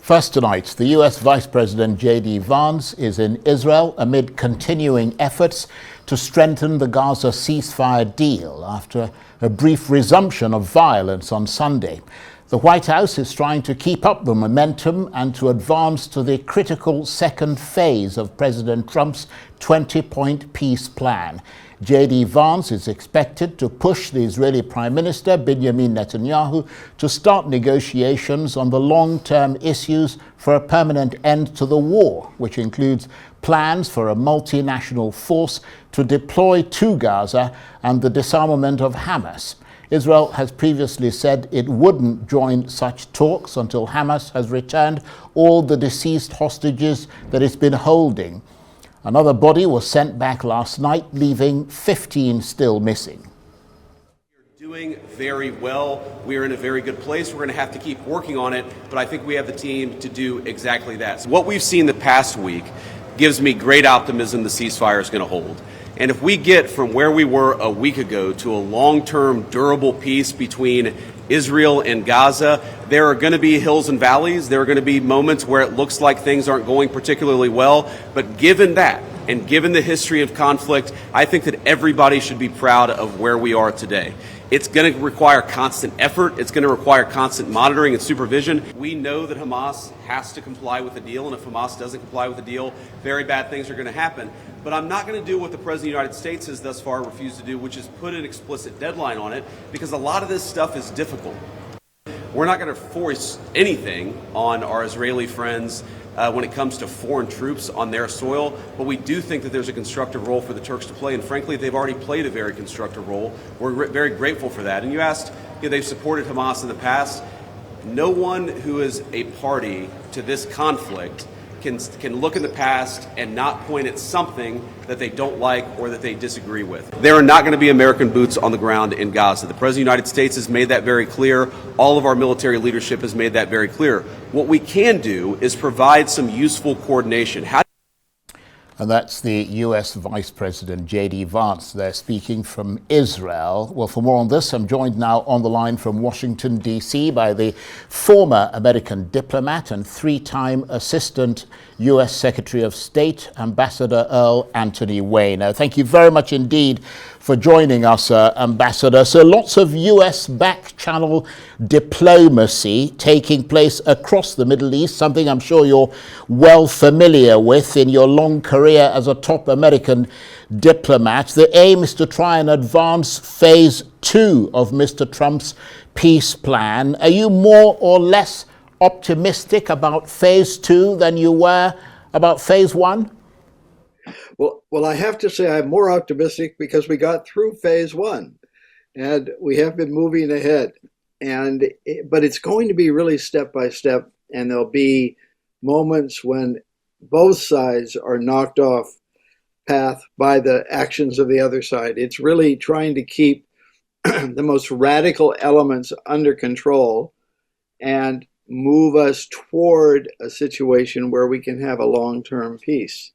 First tonight, the US Vice President J.D. Vance is in Israel amid continuing efforts to strengthen the Gaza ceasefire deal after a brief resumption of violence on Sunday. The White House is trying to keep up the momentum and to advance to the critical second phase of President Trump's 20-point peace plan. J.D. Vance is expected to push the Israeli Prime Minister Benjamin Netanyahu to start negotiations on the long-term issues for a permanent end to the war, which includes plans for a multinational force to deploy to Gaza and the disarmament of Hamas. Israel has previously said it wouldn't join such talks until Hamas has returned all the deceased hostages that it's been holding. Another body was sent back last night, leaving 15 still missing. We're doing very well. We are in a very good place. We're going to have to keep working on it, but I think we have the team to do exactly that. So what we've seen the past week gives me great optimism the ceasefire is going to hold. And if we get from where we were a week ago to a long-term, durable peace between Israel and Gaza, there are going to be hills and valleys. There are going to be moments where it looks like things aren't going particularly well. But given that, and given the history of conflict, I think that everybody should be proud of where we are today. It's going to require constant effort. It's going to require constant monitoring and supervision. We know that Hamas has to comply with the deal, and if Hamas doesn't comply with the deal, very bad things are going to happen. But I'm not going to do what the President of the United States has thus far refused to do, which is put an explicit deadline on it, because a lot of this stuff is difficult. We're not going to force anything on our Israeli friends when it comes to foreign troops on their soil, but we do think that there's a constructive role for the Turks to play, and frankly, they've already played a very constructive role. We're very grateful for that. And you asked, they've supported Hamas in the past. No one who is a party to this conflict can look in the past and not point at something that they don't like or that they disagree with. There are not going to be American boots on the ground in Gaza. The President of the United States has made that very clear. All of our military leadership has made that very clear. What we can do is provide some useful coordination. And that's the US Vice President J.D. Vance there speaking from Israel. Well, for more on this, I'm joined now on the line from Washington, D.C. by the former American diplomat and three-time Assistant US Secretary of State, Ambassador Earl Anthony Wayne. Thank you very much indeed for joining us, Ambassador. So lots of US back-channel diplomacy taking place across the Middle East, something I'm sure you're well familiar with in your long career as a top American diplomat. The aim is to try and advance phase 2 of Mr. Trump's peace plan. Are you more or less optimistic about phase 2 than you were about phase 1? Well, I have to say I'm more optimistic because we got through phase 1 and we have been moving ahead. But it's going to be really step by step, and there'll be moments when both sides are knocked off path by the actions of the other side. It's really trying to keep the most radical elements under control and move us toward a situation where we can have a long-term peace.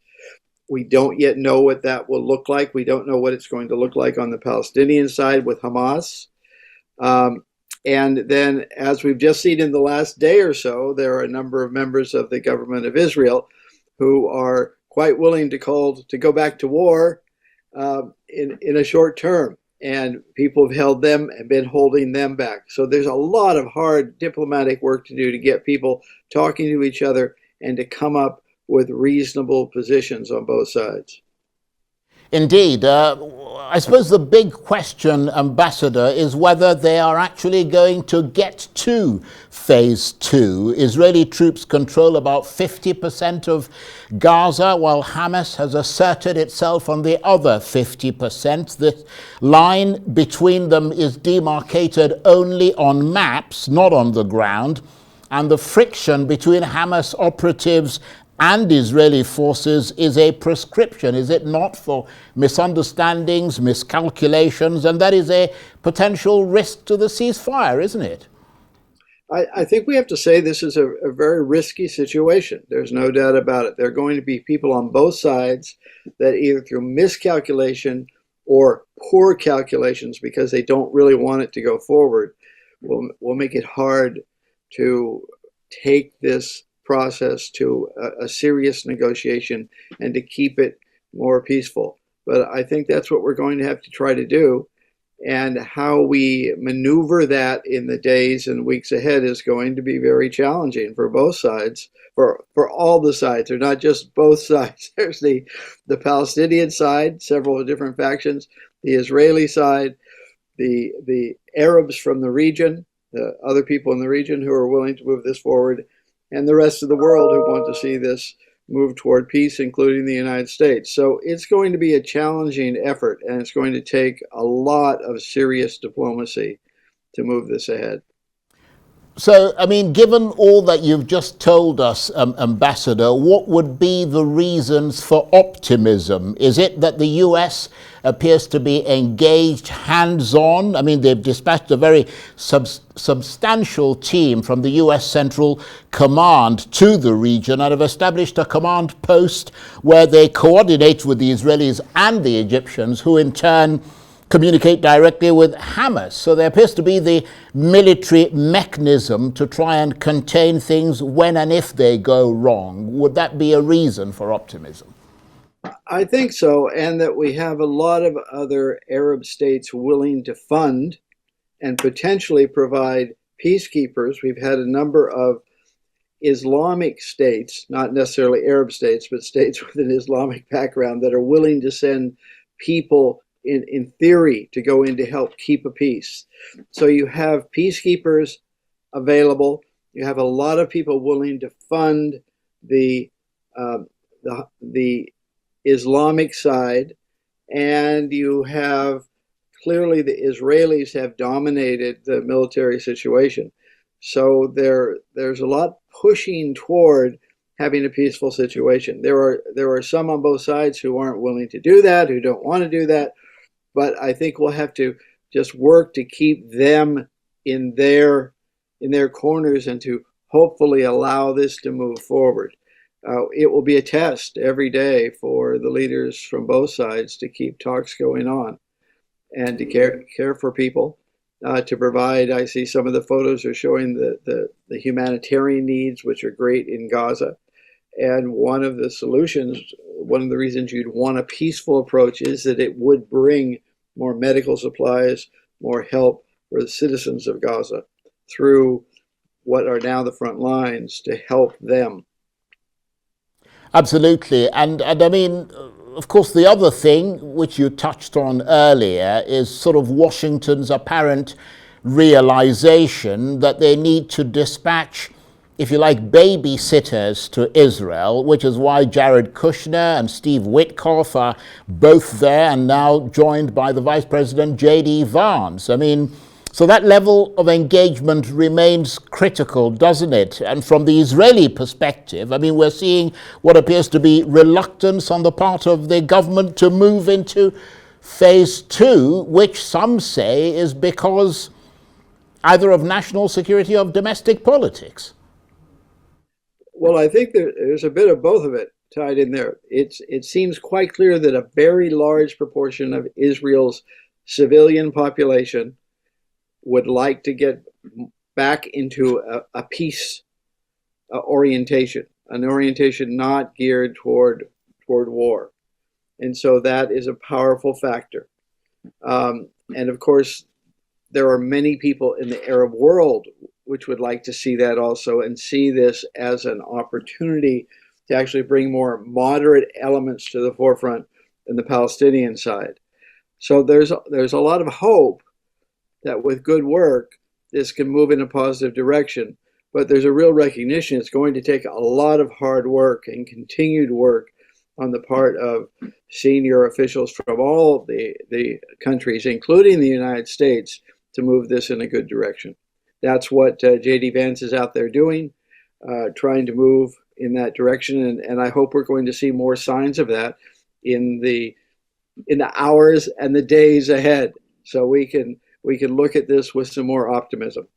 We don't yet know what that will look like. We don't know what it's going to look like on the Palestinian side with Hamas. And then, as we've just seen in the last day or so, there are a number of members of the government of Israel who are quite willing to go back to war in a short term. And people have held them and been holding them back. So there's a lot of hard diplomatic work to do to get people talking to each other and to come up with reasonable positions on both sides. Indeed. I suppose the big question, Ambassador, is whether they are actually going to get to phase 2. Israeli troops control about 50% of Gaza, while Hamas has asserted itself on the other 50%. The line between them is demarcated only on maps, not on the ground. And the friction between Hamas operatives and Israeli forces is a prescription, is it not, for misunderstandings, miscalculations, and that is a potential risk to the ceasefire, isn't it? I think we have to say this is a very risky situation. There's no doubt about it. There are going to be people on both sides that either through miscalculation or poor calculations, because they don't really want it to go forward, will make it hard to take this process to a serious negotiation and to keep it more peaceful. But I think that's what we're going to have to try to do. And how we maneuver that in the days and weeks ahead is going to be very challenging for both sides, for all the sides. They're not just both sides. There's the Palestinian side, several different factions, the Israeli side, the Arabs from the region, the other people in the region who are willing to move this forward, and the rest of the world who want to see this move toward peace, including the United States. So it's going to be a challenging effort, and it's going to take a lot of serious diplomacy to move this ahead. So, I mean, given all that you've just told us, Ambassador, what would be the reasons for optimism? Is it that the US appears to be engaged hands-on? I mean, they've dispatched a very substantial team from the US Central Command to the region and have established a command post where they coordinate with the Israelis and the Egyptians, who in turn communicate directly with Hamas. So there appears to be the military mechanism to try and contain things when and if they go wrong. Would that be a reason for optimism? I think so, and that we have a lot of other Arab states willing to fund and potentially provide peacekeepers. We've had a number of Islamic states, not necessarily Arab states, but states with an Islamic background that are willing to send people in theory to go in to help keep a peace. So you have peacekeepers available. You have a lot of people willing to fund the Islamic side, and you have clearly the Israelis have dominated the military situation. So there's a lot pushing toward having a peaceful situation. There are some on both sides who aren't willing to do that, who don't want to do that. But I think we'll have to just work to keep them in their corners and to hopefully allow this to move forward. It will be a test every day for the leaders from both sides to keep talks going on and to care for people, to provide. I see some of the photos are showing the humanitarian needs, which are great in Gaza. And one of the solutions, one of the reasons you'd want a peaceful approach is that it would bring more medical supplies, more help for the citizens of Gaza through what are now the front lines to help them. Absolutely. And I mean, of course, the other thing which you touched on earlier is sort of Washington's apparent realization that they need to dispatch, if you like, babysitters to Israel, which is why Jared Kushner and Steve Witkoff are both there and now joined by the Vice President J.D. Vance. I mean, so that level of engagement remains critical, doesn't it? And from the Israeli perspective, I mean, we're seeing what appears to be reluctance on the part of the government to move into phase two, which some say is because either of national security or of domestic politics. Well, I think there's a bit of both of it tied in there. It seems quite clear that a very large proportion of Israel's civilian population would like to get back into a peace orientation, an orientation not geared toward war. And so that is a powerful factor. And of course, there are many people in the Arab world which would like to see that also and see this as an opportunity to actually bring more moderate elements to the forefront than the Palestinian side. So there's a lot of hope that with good work, this can move in a positive direction. But there's a real recognition it's going to take a lot of hard work and continued work on the part of senior officials from all the countries, including the United States, to move this in a good direction. That's what J.D. Vance is out there doing, trying to move in that direction. And I hope we're going to see more signs of that in the hours and the days ahead, so we can look at this with some more optimism.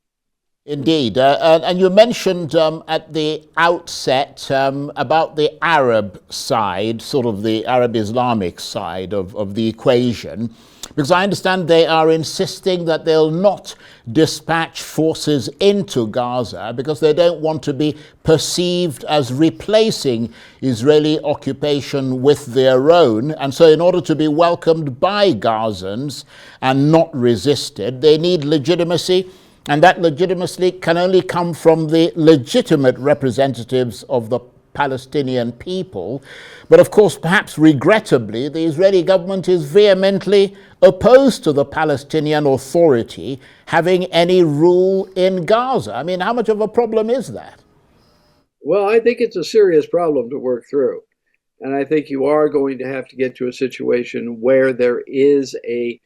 Indeed. And you mentioned at the outset about the Arab side, sort of the Arab Islamic side of the equation. Because I understand they are insisting that they'll not dispatch forces into Gaza because they don't want to be perceived as replacing Israeli occupation with their own. And so in order to be welcomed by Gazans and not resisted, they need legitimacy. And that legitimacy can only come from the legitimate representatives of the Palestinian people. But of course, perhaps regrettably, the Israeli government is vehemently opposed to the Palestinian Authority having any rule in Gaza. I mean, how much of a problem is that? Well, I think it's a serious problem to work through. And I think you are going to have to get to a situation where there is a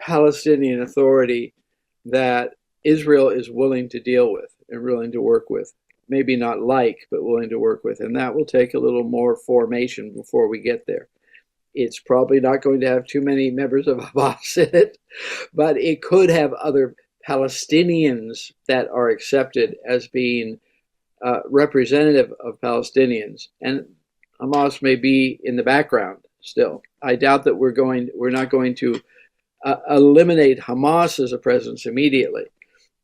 Palestinian Authority that Israel is willing to deal with and willing to work with. Maybe not like, but willing to work with. And that will take a little more formation before we get there. It's probably not going to have too many members of Hamas in it, but it could have other Palestinians that are accepted as being representative of Palestinians. And Hamas may be in the background still. I doubt that we're not going to eliminate Hamas as a presence immediately.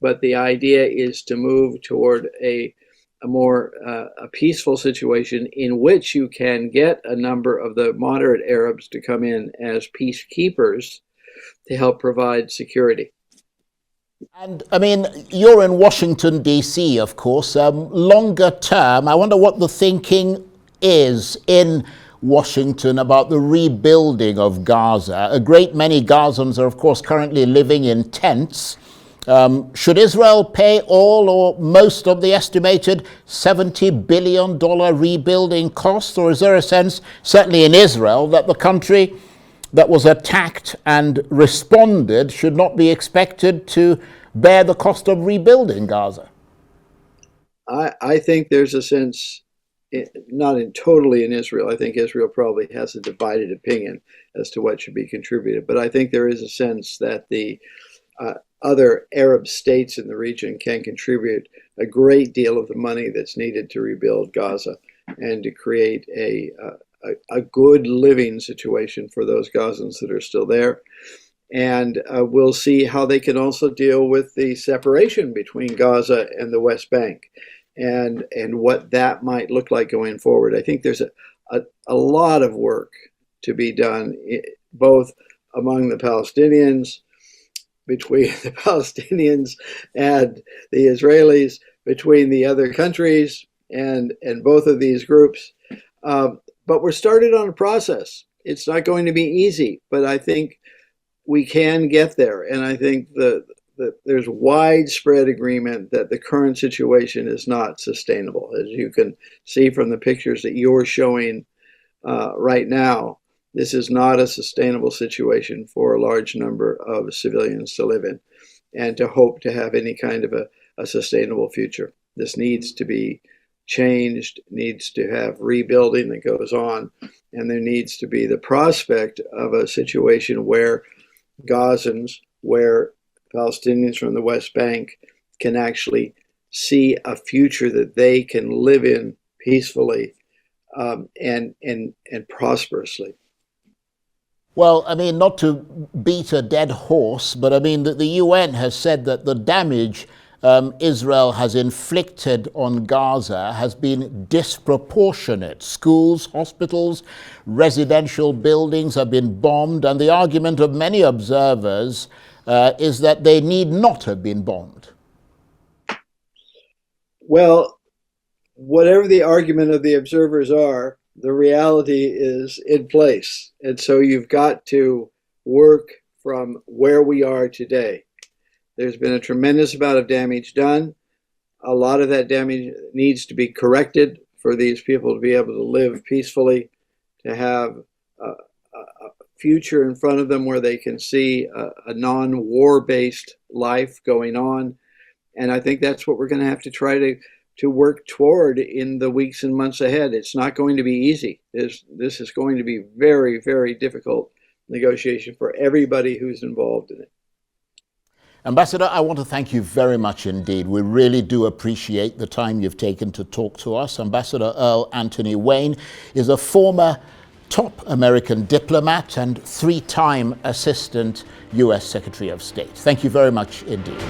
But the idea is to move toward a more peaceful situation in which you can get a number of the moderate Arabs to come in as peacekeepers to help provide security. And I mean, you're in Washington, D.C., of course. Longer term, I wonder what the thinking is in Washington about the rebuilding of Gaza. A great many Gazans are, of course, currently living in tents. Should Israel pay all or most of the estimated $70 billion rebuilding cost? Or is there a sense, certainly in Israel, that the country that was attacked and responded should not be expected to bear the cost of rebuilding Gaza? I think there's a sense, not totally in Israel. I think Israel probably has a divided opinion as to what should be contributed. But I think there is a sense that the other Arab states in the region can contribute a great deal of the money that's needed to rebuild Gaza and to create a good living situation for those Gazans that are still there. And we'll see how they can also deal with the separation between Gaza and the West Bank and what that might look like going forward. I think there's a lot of work to be done, both among the Palestinians, between the Palestinians and the Israelis, between the other countries and both of these groups. But we're started on a process. It's not going to be easy, but I think we can get there. And I think that there's widespread agreement that the current situation is not sustainable. As you can see from the pictures that you're showing right now, this is not a sustainable situation for a large number of civilians to live in and to hope to have any kind of a sustainable future. This needs to be changed, needs to have rebuilding that goes on, and there needs to be the prospect of a situation where Gazans, where Palestinians from the West Bank can actually see a future that they can live in peacefully and prosperously. Well, I mean, not to beat a dead horse, but I mean that the UN has said that the damage Israel has inflicted on Gaza has been disproportionate. Schools, hospitals, residential buildings have been bombed, and the argument of many observers is that they need not have been bombed. Well, whatever the argument of the observers are, the reality is in place. And so you've got to work from where we are today. There's been a tremendous amount of damage done. A lot of that damage needs to be corrected for these people to be able to live peacefully, to have a future in front of them where they can see a non-war-based life going on. And I think that's what we're going to have to try to work toward in the weeks and months ahead. It's not going to be easy. This is going to be very, very difficult negotiation for everybody who's involved in it. Ambassador, I want to thank you very much indeed. We really do appreciate the time you've taken to talk to us. Ambassador Earl Anthony Wayne is a former top American diplomat and 3-time Assistant U.S. Secretary of State. Thank you very much indeed.